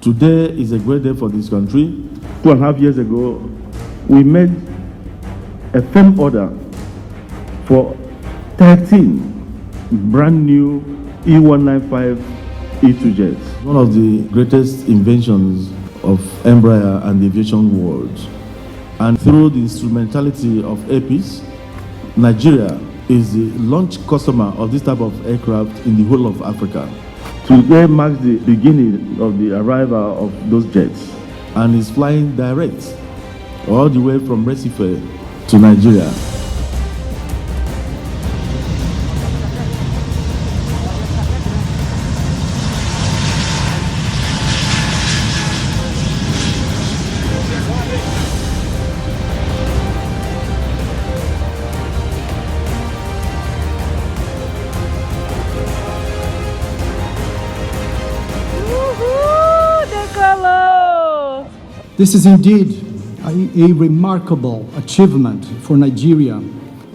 Today is a great day for this country. 2.5 years ago, we made a firm order for 13 brand new E195 E2 jets. One of the greatest inventions of Embraer and the aviation world. And through the instrumentality of Air Peace, Nigeria is the launch customer of this type of aircraft in the whole of Africa. Today marks the beginning of the arrival of those jets and is flying direct all the way from Recife to Nigeria. This is indeed a remarkable achievement for Nigeria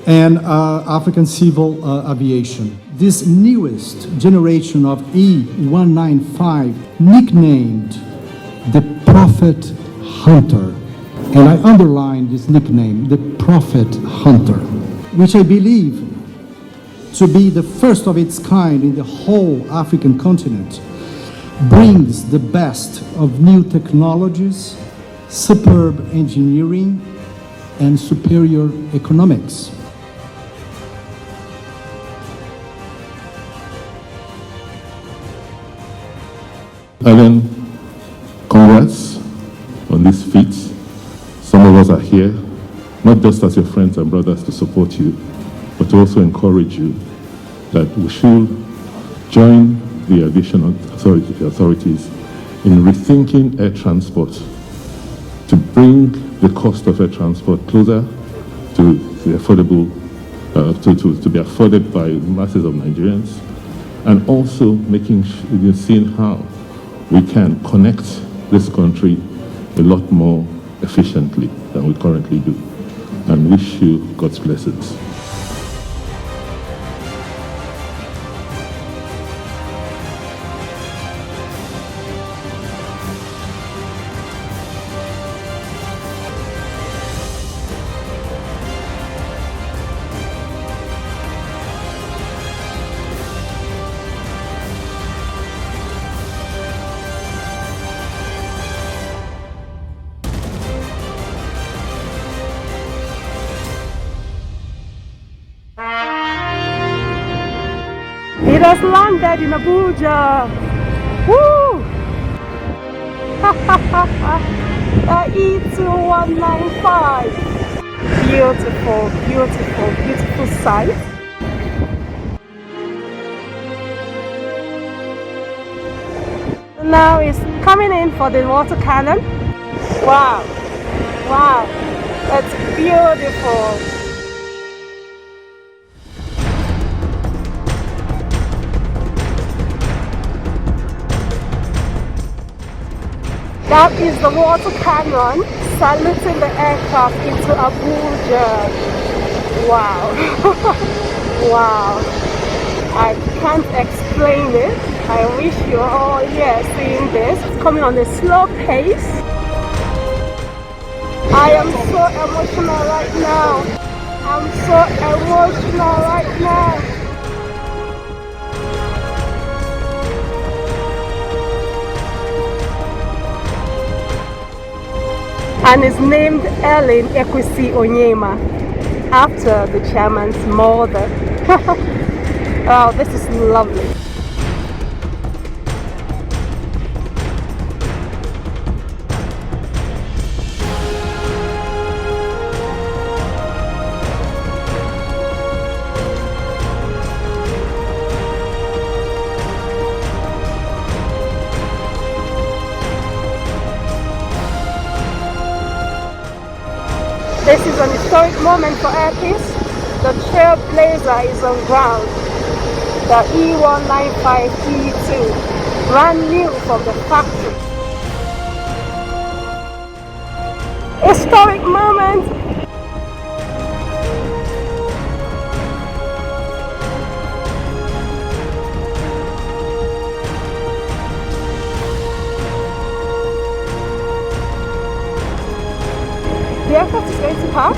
and African civil aviation. This newest generation of E195, nicknamed the Prophet Hunter, and I underline this nickname, the Prophet Hunter, which I believe to be the first of its kind in the whole African continent, brings the best of new technologies, superb engineering, and superior economics. Alan, congrats on this feat. Some of us are here, not just as your friends and brothers to support you, but to also encourage you that we should join the aviation authorities in rethinking air transport to bring the cost of air transport closer to the affordable, to be afforded by masses of Nigerians, and also seeing how we can connect this country a lot more efficiently than we currently do. And wish you God's blessings. It has landed in Abuja. Woo! E195. Beautiful, beautiful, beautiful sight. Now it's coming in for the water cannon. Wow, wow, that's beautiful. That is the water cannon saluting the aircraft into Abuja. Wow. Wow. I can't explain it. I wish you were all here seeing this. It's coming on a slow pace. I am so emotional right now. I'm so emotional right now. And is named Ellen Ekwisi Onyema, after the chairman's mother. Wow, this is lovely. This is an historic moment for Air Peace. The trailblazer is on ground. The E195 E2, brand new from the factory. Historic moment. The aircraft is going to park.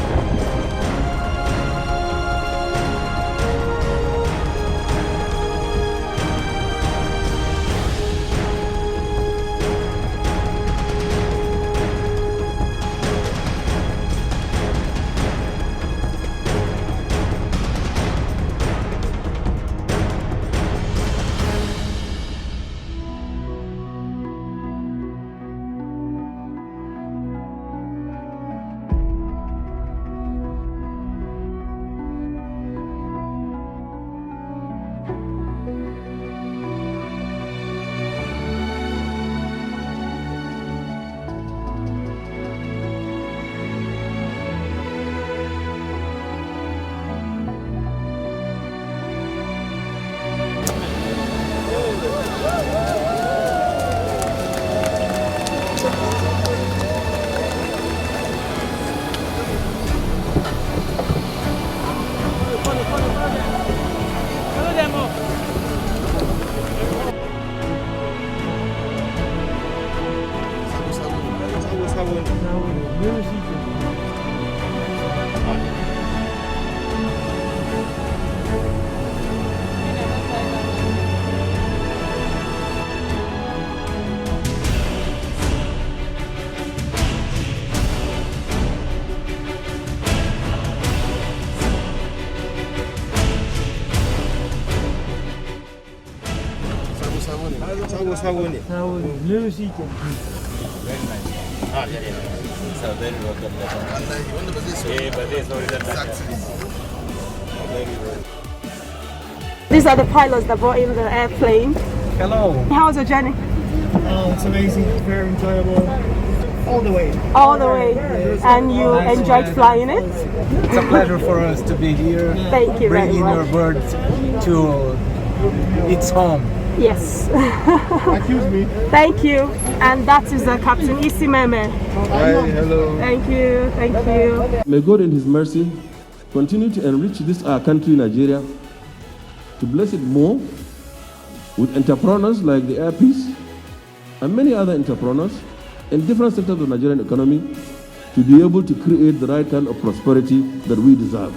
These are the pilots that brought in the airplane. Hello. How was your journey? Oh, it's amazing. Very enjoyable. All the way. All the way. And you enjoyed flying it? It's a pleasure for us to be here. Thank you very Bringing much. your bird to its home. Yes. Excuse me. Thank you. And that is Captain Isimeme. Hi, hello. Thank you. Thank you. May God in His mercy continue to enrich this our country, Nigeria, to bless it more with entrepreneurs like the Air Peace and many other entrepreneurs in different sectors of the Nigerian economy to be able to create the right kind of prosperity that we deserve.